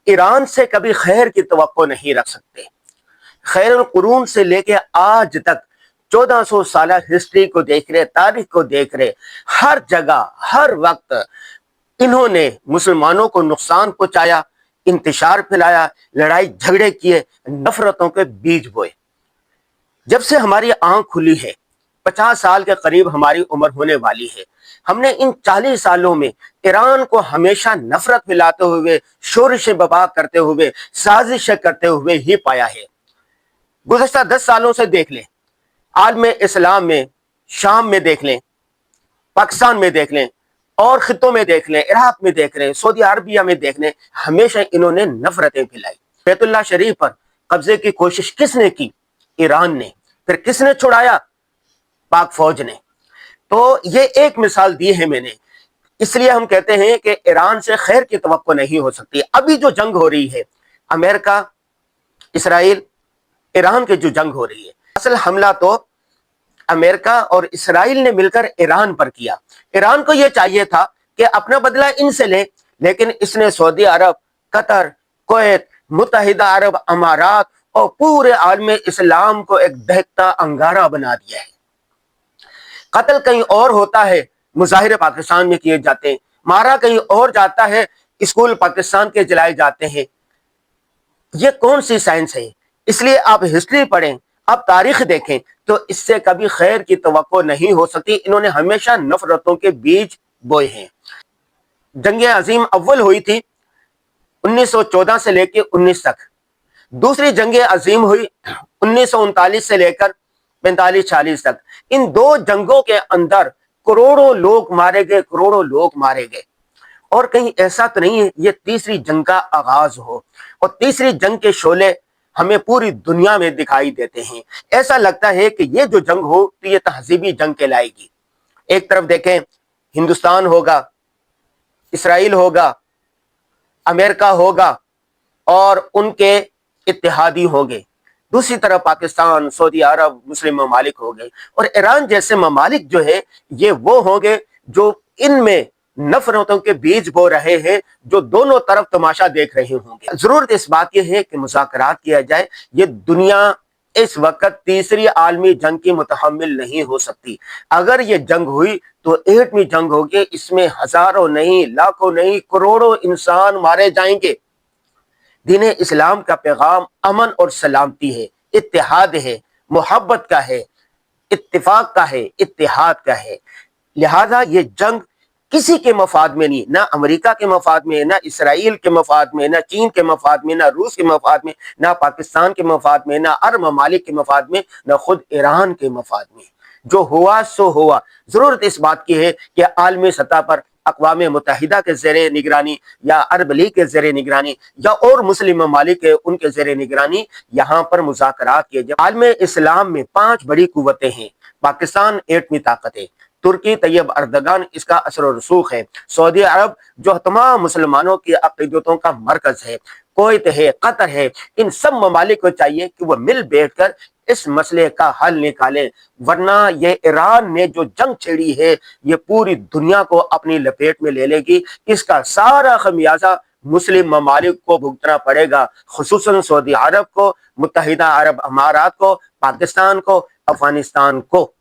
ایران سے کبھی خیر کی توقع نہیں رکھ سکتے۔ خیر القرون سے لے کے آج تک 1400 سالہ ہسٹری کو دیکھ رہے، تاریخ کو دیکھ رہے، ہر جگہ ہر وقت انہوں نے مسلمانوں کو نقصان پہنچایا، انتشار پھیلایا، لڑائی جھگڑے کیے، نفرتوں کے بیج بوئے۔ جب سے ہماری آنکھ کھلی ہے، 50 سال کے قریب ہماری عمر ہونے والی ہے، ہم نے ان 40 سالوں میں ایران کو ہمیشہ نفرت پھیلاتے ہوئے، شورش ببا کرتے ہوئے، سازشیں کرتے ہوئے ہی پایا ہے۔ گزشتہ 10 سالوں سے دیکھ لیں، عالم اسلام میں، شام میں دیکھ لیں، پاکستان میں دیکھ لیں، اور خطوں میں دیکھ لیں، عراق میں دیکھ لیں، سعودی عربیہ میں دیکھ لیں، ہمیشہ انہوں نے نفرتیں پھیلائی۔ بیت اللہ شریف پر قبضے کی کوشش کس نے کی؟ ایران نے۔ پھر کس نے چھڑایا؟ پاک فوج نے۔ تو یہ ایک مثال دی ہے میں نے، اس لیے ہم کہتے ہیں کہ ایران سے خیر کی توقع نہیں ہو سکتی۔ ابھی جو جنگ ہو رہی ہے، امریکہ، اسرائیل، ایران کی جو جنگ ہو رہی ہے، اصل حملہ تو امریکہ اور اسرائیل نے مل کر ایران پر کیا۔ ایران کو یہ چاہیے تھا کہ اپنا بدلہ ان سے لے، لیکن اس نے سعودی عرب، قطر، کویت، متحدہ عرب امارات اور پورے عالم اسلام کو ایک دہتا انگارہ بنا دیا ہے۔ قتل کہیں اور ہوتا ہے، مظاہرے پاکستان میں کیے جاتے ہیں، مارا کہیں اور جاتا ہے، اسکول پاکستان کے جلائے جاتے ہیں۔ یہ کون سی سائنس ہے؟ اس لیے آپ ہسٹری پڑھیں، آپ تاریخ دیکھیں، تو اس سے کبھی خیر کی توقع نہیں ہو سکتی۔ انہوں نے ہمیشہ نفرتوں کے بیج بوئے ہیں۔ جنگ عظیم اول ہوئی تھی 1914 سے لے کے 19 تک، دوسری جنگ عظیم ہوئی 1939 سے لے کر 45-46 تک۔ ان دو جنگوں کے اندر کروڑوں لوگ مارے گئے، کروڑوں لوگ مارے گئے، اور کہیں ایسا تو نہیں ہے یہ تیسری جنگ کا آغاز ہو، اور تیسری جنگ کے شعلے ہمیں پوری دنیا میں دکھائی دیتے ہیں۔ ایسا لگتا ہے کہ یہ جو جنگ ہو تو یہ تہذیبی جنگ کہلائے گی۔ ایک طرف دیکھیں، ہندوستان ہوگا، اسرائیل ہوگا، امریکہ ہوگا اور ان کے اتحادی ہوں گے، دوسری طرف پاکستان، سعودی عرب، مسلم ممالک ہو گئے، اور ایران جیسے ممالک جو ہے یہ وہ ہوں گے جو ان میں نفرتوں کے بیج بو رہے ہیں، جو دونوں طرف تماشا دیکھ رہے ہوں گے۔ ضرورت اس بات یہ ہے کہ مذاکرات کیا جائے۔ یہ دنیا اس وقت تیسری عالمی جنگ کی متحمل نہیں ہو سکتی۔ اگر یہ جنگ ہوئی تو ایٹمی جنگ ہوگی، اس میں ہزاروں نہیں، لاکھوں نہیں، کروڑوں انسان مارے جائیں گے۔ دین اسلام کا پیغام امن اور سلامتی ہے، اتحاد ہے، محبت کا ہے، اتفاق کا ہے، اتحاد کا ہے۔ لہذا یہ جنگ کسی کے مفاد میں نہیں، نہ امریکہ کے مفاد میں، نہ اسرائیل کے مفاد میں، نہ چین کے مفاد میں، نہ روس کے مفاد میں، نہ پاکستان کے مفاد میں، نہ عرب ممالک کے مفاد میں، نہ خود ایران کے مفاد میں۔ جو ہوا سو ہوا۔ ضرورت اس بات کی ہے کہ عالمی سطح پر اقوام متحدہ کے زیر نگرانی یا عرب لیگ کے زیر نگرانی یا اور مسلم ممالک کے ان کے زیر نگرانی یہاں پر مذاکرات کیے جائیں۔ عالم اسلام میں 5 بڑی قوتیں ہیں۔ پاکستان ایٹمی طاقت ہے، ترکی طیب اردگان اس کا اثر و رسوخ ہے، سعودی عرب جو تمام مسلمانوں کی عقیدتوں کا مرکز ہے، کویت ہے، قطر ہے۔ ان سب ممالک کو چاہیے کہ وہ مل بیٹھ کر اس مسئلے کا حل نکالیں، ورنہ یہ ایران نے جو جنگ چھیڑی ہے یہ پوری دنیا کو اپنی لپیٹ میں لے لے گی۔ اس کا سارا خمیازہ مسلم ممالک کو بھگتنا پڑے گا، خصوصاً سعودی عرب کو، متحدہ عرب امارات کو، پاکستان کو، افغانستان کو۔